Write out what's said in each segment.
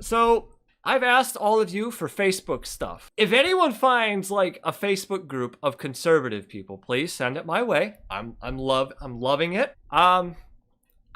So I've asked all of you for Facebook stuff. If anyone finds like a Facebook group of conservative people, please send it my way. I'm loving it. I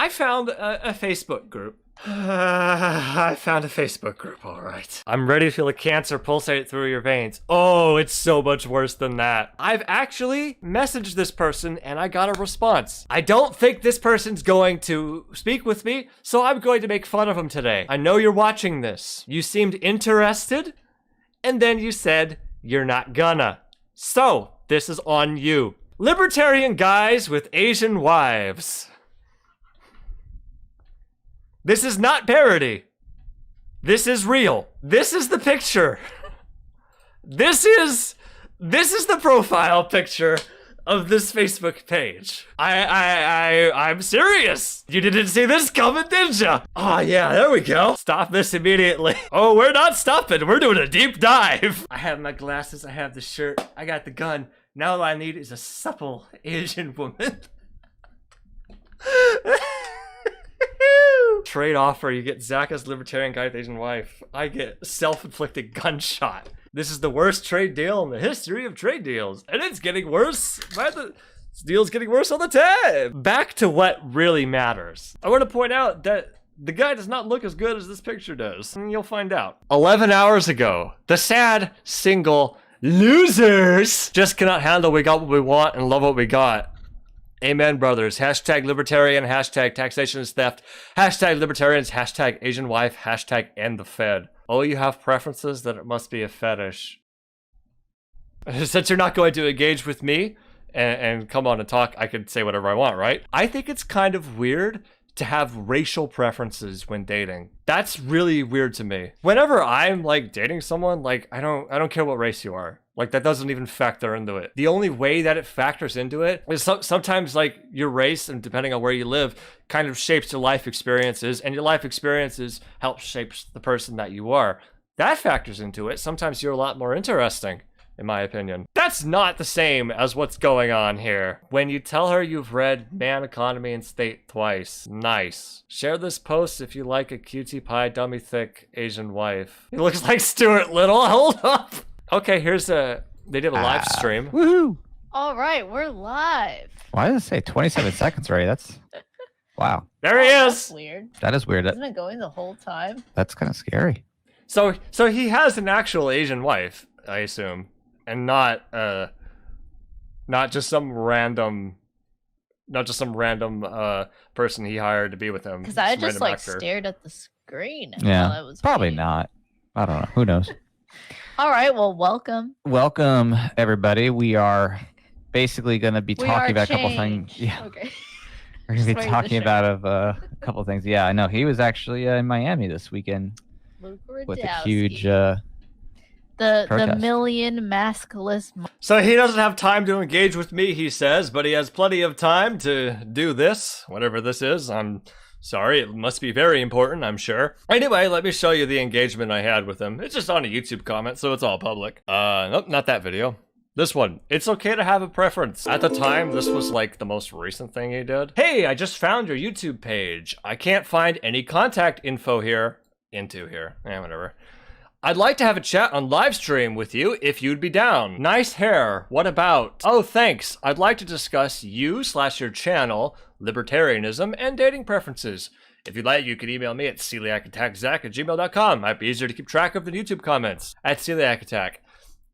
found a Facebook group. I found a Facebook group, all right. I'm ready to feel a cancer pulsate through your veins. Oh, it's so much worse than that. I've actually messaged this person and I got a response. I don't think this person's going to speak with me, so I'm going to make fun of him today. I know you're watching this. You seemed interested, and then you said you're not gonna. So, this is on you. Libertarian guys with Asian wives. This is not parody. This is real. This is the picture. This is the profile picture of this Facebook page. I'm serious. You didn't see this coming, did ya? Oh yeah, there we go. Stop this immediately. Oh, we're not stopping. We're doing a deep dive. I have my glasses. I have the shirt. I got the gun. Now all I need is a supple Asian woman. Trade offer, you get Zach as libertarian guy with Asian wife. I get self-inflicted gunshot. This is the worst trade deal in the history of trade deals. And it's getting worse. This deal's getting worse all the time. Back to what really matters. I want to point out that the guy does not look as good as this picture does. And you'll find out. 11 hours ago, the sad, single losers just cannot handle we got what we want and love what we got. Amen, brothers. Hashtag libertarian, hashtag taxation is theft, hashtag libertarians, hashtag Asian wife, hashtag end the Fed. Oh, you have preferences? Then it must be a fetish. Since you're not going to engage with me and come on and talk, I can say whatever I want, right? I think it's kind of weird to have racial preferences when dating. That's really weird to me. Whenever I'm like dating someone, like I don't care what race you are. Like that doesn't even factor into it. The only way that it factors into it is sometimes like your race and depending on where you live kind of shapes your life experiences, and your life experiences help shape the person that you are. That factors into it. Sometimes you're a lot more interesting, in my opinion. That's not the same as what's going on here. When you tell her you've read Man, Economy, and State twice. Nice. Share this post if you like a cutie pie, dummy thick Asian wife. He looks like Stuart Little. Hold up. Okay, here's they did a live stream. Woohoo! All right, we're live. Why does it say 27 seconds already? That's wow. There he That's is. weird. That is weird. Isn't it going the whole time? That's kind of scary. So he has an actual Asian wife, I assume, and not just some random person he hired to be with him. Because I some just random like actor. stared at the screen. Yeah, while I was probably waiting. not. I don't know. Who knows? All right, well, welcome. Welcome, everybody. We are basically going to be talking about a couple things. Yeah, Okay. we're going to be Just talking waiting to about a couple things. Yeah, I know. He was actually in Miami this weekend Luke with a Radowski. huge the protest. million maskless. So he doesn't have time to engage with me, he says, but he has plenty of time to do this, whatever this is. I'm sorry, it must be very important, I'm sure. Anyway, let me show you the engagement I had with him. It's just on a YouTube comment, so it's all public. Nope, not that video. This one. It's okay to have a preference. At the time, this was like the most recent thing he did. Hey, I just found your YouTube page. I can't find any contact info here. Whatever. I'd like to have a chat on live stream with you if you'd be down. Nice hair. What about? Oh, thanks. I'd like to discuss you/your channel, libertarianism, and dating preferences. If you'd like, you can email me at celiacattackzach@gmail.com. Might be easier to keep track of than YouTube comments at celiacattack.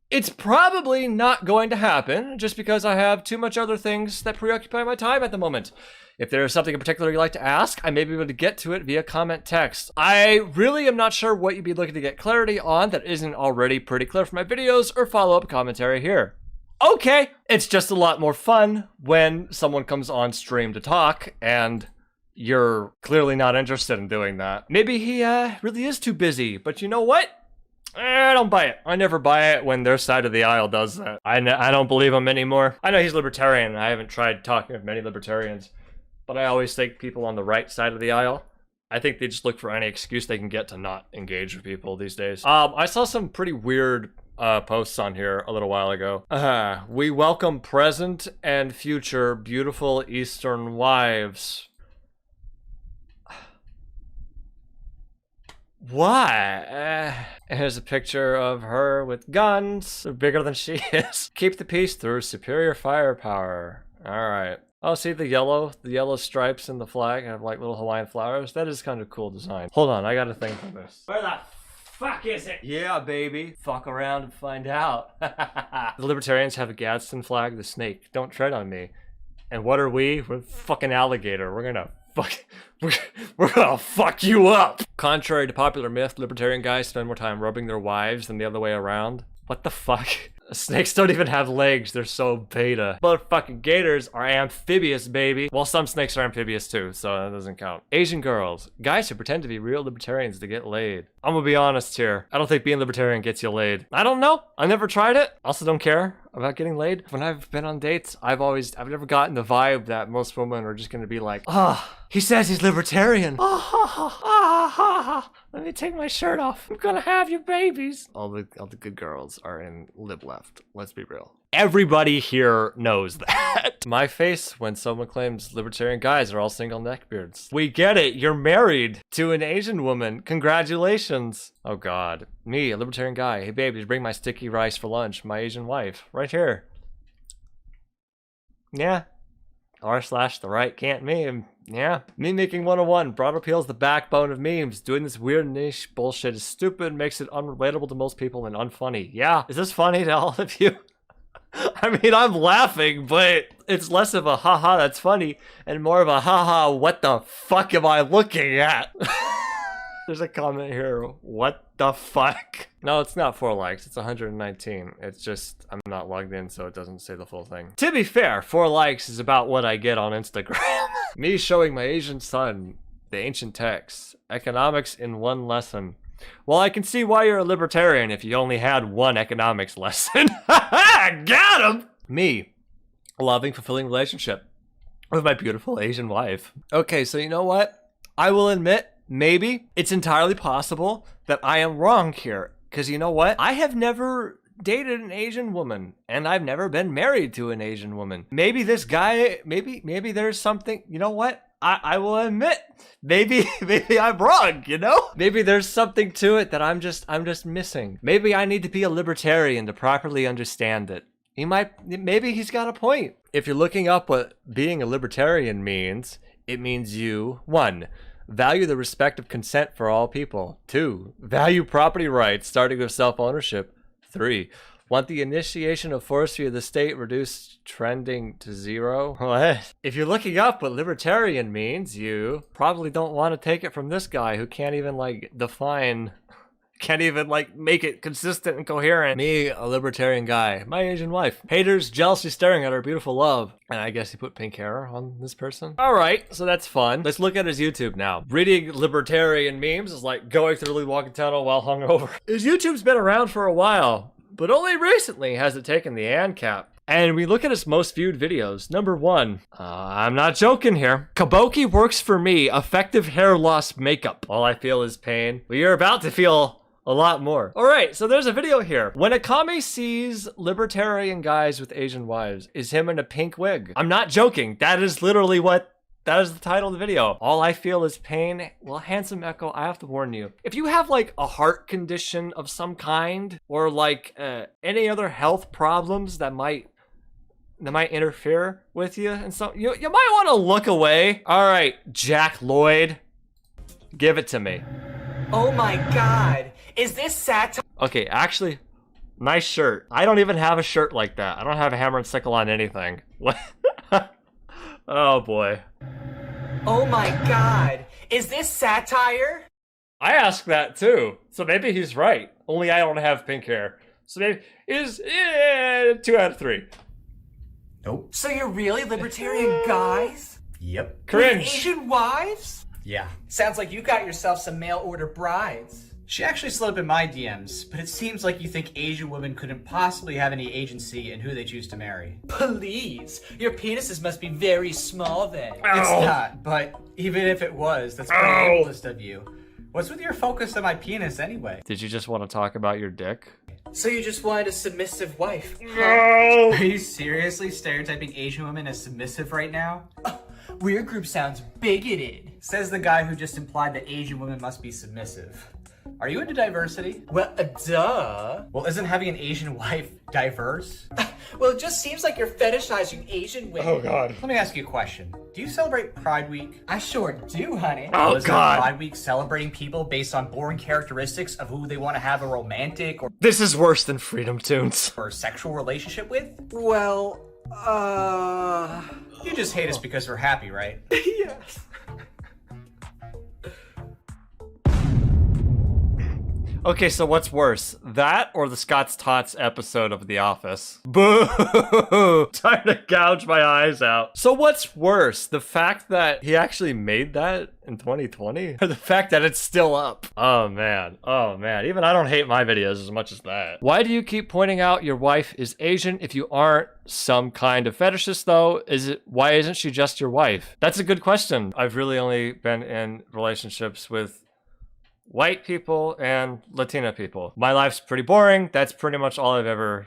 It's probably not going to happen just because I have too much other things that preoccupy my time at the moment. If there is something in particular you'd like to ask, I may be able to get to it via comment text. I really am not sure what you'd be looking to get clarity on that isn't already pretty clear from my videos or follow-up commentary here. Okay, it's just a lot more fun when someone comes on stream to talk and you're clearly not interested in doing that. Maybe he really is too busy, but you know what? I don't buy it. I never buy it when their side of the aisle does that. I don't believe him anymore. I know he's libertarian, and I haven't tried talking with many libertarians, but I always think people on the right side of the aisle, I think they just look for any excuse they can get to not engage with people these days. I saw some pretty weird posts on here a little while ago. We welcome present and future beautiful Eastern wives. What? Here's a picture of her with guns. They're bigger than she is. Keep the peace through superior firepower. Alright. Oh, see the yellow stripes in the flag have like little Hawaiian flowers? That is kind of cool design. Hold on, I got a thing for this. Where the fuck is it? Yeah, baby. Fuck around and find out. The Libertarians have a Gadsden flag, the snake. Don't tread on me. And what are we? We're fucking alligator. We're gonna fuck you up. Contrary to popular myth, Libertarian guys spend more time rubbing their wives than the other way around. What the fuck? Snakes don't even have legs, they're so beta. Motherfucking gators are amphibious, baby. Well, some snakes are amphibious too, so that doesn't count. Asian girls. Guys who pretend to be real libertarians to get laid. I'm gonna be honest here. I don't think being libertarian gets you laid. I don't know. I never tried it. Also don't care about getting laid. When I've been on dates, I've never gotten the vibe that most women are just gonna be like, he says he's libertarian. Let me take my shirt off. I'm gonna have your babies. All the good girls are in lib left. Let's be real. Everybody here knows that. My face when someone claims libertarian guys are all single neckbeards. We get it. You're married to an Asian woman. Congratulations. Oh God. Me, a libertarian guy. Hey babe, did you bring my sticky rice for lunch? My Asian wife. Right here. Yeah. r/the right can't meme. Yeah. Meme making 101. Broad appeal is the backbone of memes. Doing this weird niche bullshit is stupid, makes it unrelatable to most people and unfunny. Yeah. Is this funny to all of you? I mean, I'm laughing, but it's less of a haha that's funny and more of a haha what the fuck am I looking at? There's a comment here, what the fuck? No, it's not 4 likes, it's 119. It's just, I'm not logged in, so it doesn't say the full thing. To be fair, 4 likes is about what I get on Instagram. Me showing my Asian son the ancient texts, economics in 1 lesson. Well, I can see why you're a libertarian if you only had 1 economics lesson. Got him! Me, a loving, fulfilling relationship with my beautiful Asian wife. Okay, so you know what? I will admit, maybe it's entirely possible that I am wrong here. Because you know what? I have never dated an Asian woman, and I've never been married to an Asian woman. Maybe this guy, maybe there's something, you know what? I will admit, maybe I'm wrong, you know? Maybe there's something to it that I'm just missing. Maybe I need to be a libertarian to properly understand it. Maybe he's got a point. If you're looking up what being a libertarian means, it means you, 1, value the respect of consent for all people. 2, value property rights, starting with self-ownership. 3, want the initiation of forestry of the state reduced trending to 0? What? If you're looking up what libertarian means, you probably don't want to take it from this guy who can't even like define, can't even like make it consistent and coherent. Me, a libertarian guy. My Asian wife. Haters jealously staring at our beautiful love. And I guess he put pink hair on this person. Alright, so that's fun. Let's look at his YouTube now. Reading libertarian memes is like going through the walking tunnel while hungover. His YouTube's been around for a while, but only recently has it taken the ANCAP. And we look at his most viewed videos. Number 1, I'm not joking here. Kabuki works for me, effective hair loss makeup. All I feel is pain. Well, you're about to feel a lot more. All right, so there's a video here. When a commie sees libertarian guys with Asian wives, is him in a pink wig. I'm not joking. That is literally that is the title of the video. All I feel is pain. Well, handsome Echo, I have to warn you. If you have like a heart condition of some kind, or like any other health problems that might interfere with you, and so you might want to look away. All right, Jack Lloyd, give it to me. Oh my God, is this satire? Okay, actually, nice shirt. I don't even have a shirt like that. I don't have a hammer and sickle on anything. What? Oh boy. Oh my God, is this satire? I asked that too, so maybe he's right. Only I don't have pink hair. So maybe is 2 out of 3. Nope. So you're really libertarian guys? Yep. Cringe. With Asian wives? Yeah. Sounds like you got yourself some mail order brides. She actually slid up in my DMs, but it seems like you think Asian women couldn't possibly have any agency in who they choose to marry. Please, your penises must be very small then. It's not, but even if it was, that's pretty ableist of you. What's with your focus on my penis anyway? Did you just want to talk about your dick? So you just wanted a submissive wife? No! Are you seriously stereotyping Asian women as submissive right now? Weird group sounds bigoted. Says the guy who just implied that Asian women must be submissive. Are you into diversity? Well, duh. Well, isn't having an Asian wife diverse? Well, it just seems like you're fetishizing Asian women. Oh God. Let me ask you a question. Do you celebrate Pride Week? I sure do, honey. Oh Isn't God. Pride Week celebrating people based on boring characteristics of who they want to have a romantic This is worse than Freedom Tunes. or sexual relationship with? Well, You just hate us because we're happy, right? yes. Okay, so what's worse? That or the Scott's Tots episode of The Office? Boo! Time to gouge my eyes out. So what's worse? The fact that he actually made that in 2020? Or the fact that it's still up? Oh man. Oh man. Even I don't hate my videos as much as that. Why do you keep pointing out your wife is Asian if you aren't some kind of fetishist though? Why isn't she just your wife? That's a good question. I've really only been in relationships with white people and Latina people. My life's pretty boring. That's pretty much all I've ever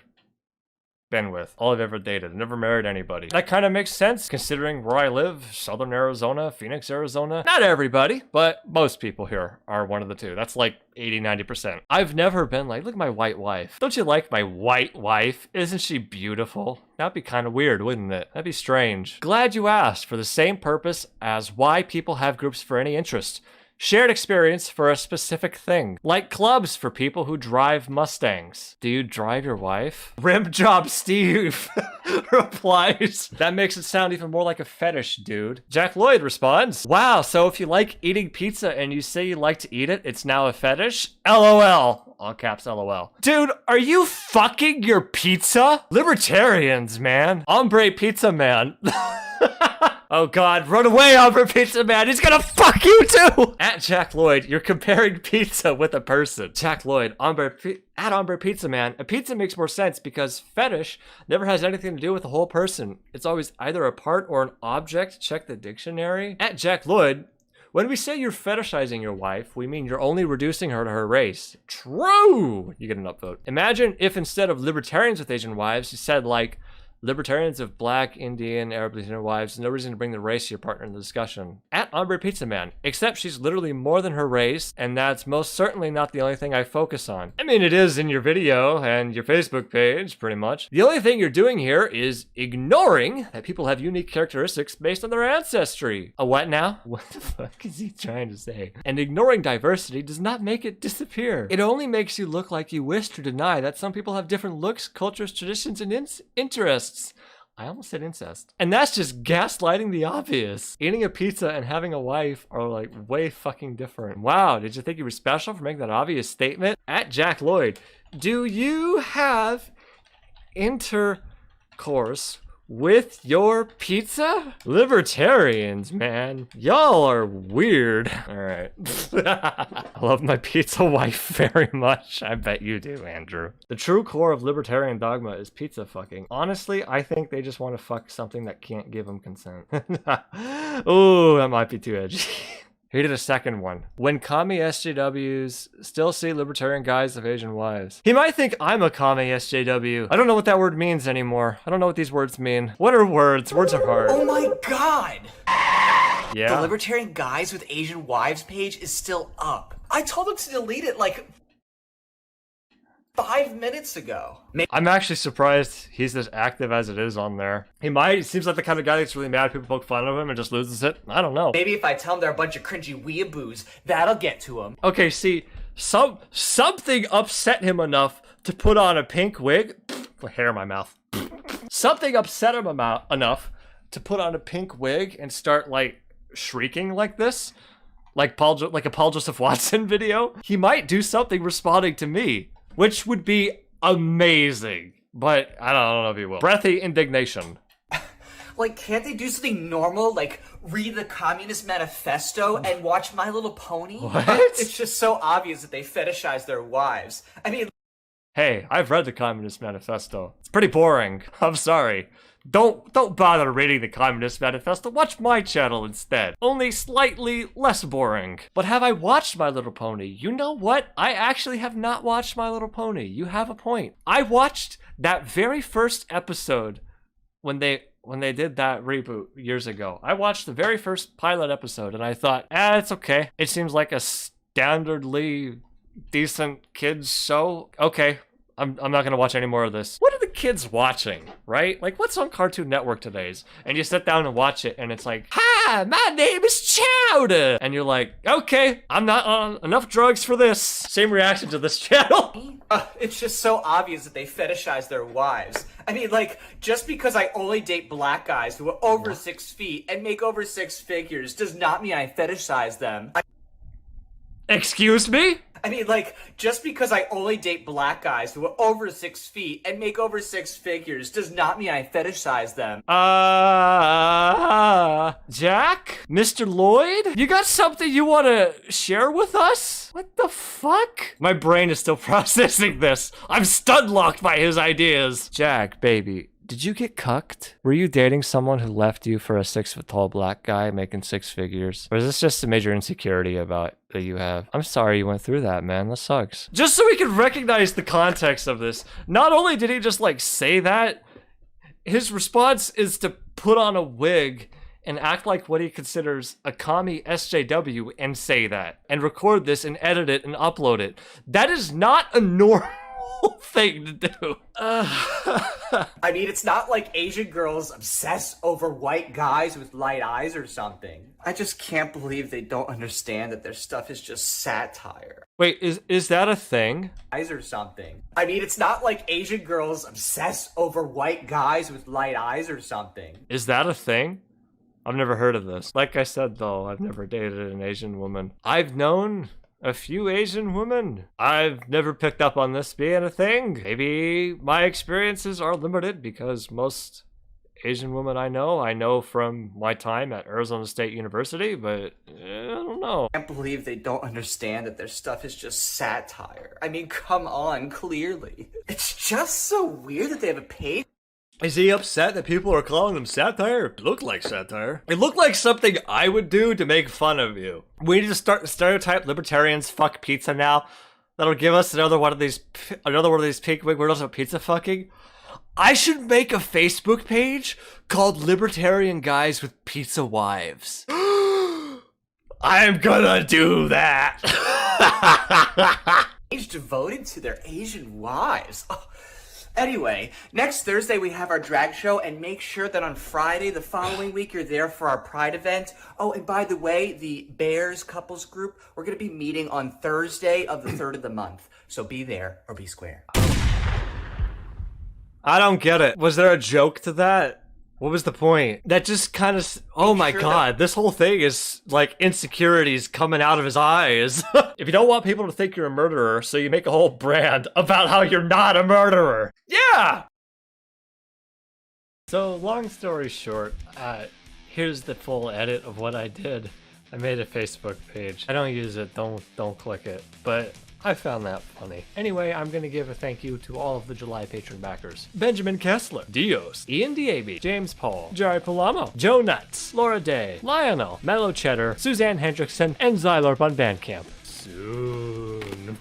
been with. All I've ever dated. Never married anybody. That kind of makes sense considering where I live. Southern Arizona, Phoenix, Arizona. Not everybody, but most people here are one of the two. That's like 80-90%. I've never been like, look at my white wife. Don't you like my white wife? Isn't she beautiful? That'd be kind of weird, wouldn't it? That'd be strange. Glad you asked, for the same purpose as why people have groups for any interest. Shared experience for a specific thing. Like clubs for people who drive Mustangs. Do you drive your wife? Rim Job Steve replies. That makes it sound even more like a fetish, dude. Jack Lloyd responds. Wow, so if you like eating pizza and you say you like to eat it, it's now a fetish? LOL. All caps LOL. Dude, are you fucking your pizza? Libertarians, man. Hombre pizza man. Oh God, run away, Hombre Pizza Man. He's gonna fuck you too. At Jack Lloyd, you're comparing pizza with a person. Jack Lloyd, at Hombre Pizza Man, a pizza makes more sense because fetish never has anything to do with the whole person. It's always either a part or an object. Check the dictionary. At Jack Lloyd, when we say you're fetishizing your wife, we mean you're only reducing her to her race. True. You get an upvote. Imagine if instead of libertarians with Asian wives, you said like, libertarians of Black, Indian, Arab, Latino wives, no reason to bring the race to your partner in the discussion. At Hombre Pizza Man, except she's literally more than her race, and that's most certainly not the only thing I focus on. I mean, it is in your video and your Facebook page, pretty much. The only thing you're doing here is ignoring that people have unique characteristics based on their ancestry. A what now? What the fuck is he trying to say? And ignoring diversity does not make it disappear. It only makes you look like you wish to deny that some people have different looks, cultures, traditions, and interests. I almost said incest. And that's just gaslighting the obvious. Eating a pizza and having a wife are like way fucking different. Wow, did you think you were special for making that obvious statement? At Jack Lloyd, do you have intercourse with your pizza? Libertarians, man. Y'all are weird. All right. I love my pizza wife very much. I bet you do, Andrew. The true core of libertarian dogma is pizza fucking. Honestly, I think they just want to fuck something that can't give them consent. Ooh, that might be too edgy. He did a second one. When commie SJWs still see libertarian guys of Asian wives. He might think I'm a commie SJW. I don't know what that word means anymore. I don't know what these words mean. What are words? Words are hard. Oh my God. Yeah? The Libertarian Guys with Asian Wives page is still up. I told him to delete it like 5 minutes ago. I'm actually surprised he's as active as it is on there. He seems like the kind of guy that's really mad people poke fun of him and just loses it. I don't know. Maybe if I tell him they're a bunch of cringy weeaboos, that'll get to him. Okay, see, something upset him enough to put on a pink wig. Hair in my mouth. Something upset him enough to put on a pink wig and start like shrieking like this. Like a Paul Joseph Watson video. He might do something responding to me, which would be amazing. But I don't know if he will. Breathy indignation. Like, can't they do something normal? Like, read the Communist Manifesto and watch My Little Pony? What? It's just so obvious that they fetishize their wives. I mean... Hey, I've read the Communist Manifesto. It's pretty boring. I'm sorry. Don't bother reading the Communist Manifesto. Watch my channel instead. Only slightly less boring. But have I watched My Little Pony? You know what? I actually have not watched My Little Pony. You have a point. I watched that very first episode when they did that reboot years ago. I watched the very first pilot episode and I thought, it's okay. It seems like a standardly decent kids show. Okay. I'm not gonna watch any more of this. What are the kids watching, right? Like, what's on Cartoon Network today's? And you sit down and watch it, and it's like, hi, my name is Chowder! And you're like, okay, I'm not on enough drugs for this. Same reaction to this channel. It's just so obvious that they fetishize their wives. I mean, like, just because I only date black guys who are over 6 feet and make over 6 figures does not mean I fetishize them. Excuse me? I mean, like, just because I only date black guys who are over 6 feet and make over 6 figures does not mean I fetishize them. Jack? Mr. Lloyd? You got something you want to share with us? What the fuck? My brain is still processing this. I'm stun-locked by his ideas. Jack, baby. Did you get cucked? Were you dating someone who left you for a 6-foot-tall black guy making 6 figures? Or is this just a major insecurity about that you have? I'm sorry you went through that, man. That sucks. Just so we can recognize the context of this, not only did he just like say that, his response is to put on a wig and act like what he considers a commie SJW and say that, and record this and edit it and upload it. That is not a normal thing to do. I mean, it's not like Asian girls obsess over white guys with light eyes or something. I just can't believe they don't understand that their stuff is just satire. Wait, is that a thing? Eyes or something. I mean, it's not like Asian girls obsess over white guys with light eyes or something. Is that a thing? I've never heard of this. Like I said, though, I've never dated an Asian woman. I've known a few Asian women. I've never picked up on this being a thing. Maybe my experiences are limited because most Asian women I know from my time at Arizona State University, but I don't know. I can't believe they don't understand that their stuff is just satire. I mean, come on, clearly. It's just so weird that they have a page. Is he upset that people are calling him satire? It looked like satire. It looked like something I would do to make fun of you. We need to start stereotype libertarians fuck pizza now. That'll give us another one of these pink weirdos of pizza fucking. I should make a Facebook page called Libertarian Guys with Pizza Wives. I'm gonna do that. Page devoted to their Asian wives. Oh. Anyway, next Thursday we have our drag show, and make sure that on Friday the following week you're there for our Pride event. Oh, and by the way, the Bears couples group, we're going to be meeting on Thursday of the 3rd of the month. So be there or be square. I don't get it. Was there a joke to that? What was the point? That just kind of... Oh my god, this whole thing is like insecurities coming out of his eyes. If you don't want people to think you're a murderer, so you make a whole brand about how you're not a murderer. Yeah! So, long story short, here's the full edit of what I did. I made a Facebook page. I don't use it, don't click it, but I found that funny. Anyway, I'm gonna give a thank you to all of the July patron backers. Benjamin Kessler, Dios, Ian Diaby, James Paul, Jerry Palamo, Joe Nuts, Laura Day, Lionel, Mellow Cheddar, Suzanne Hendrickson, and Zylorp on Bandcamp. Soon.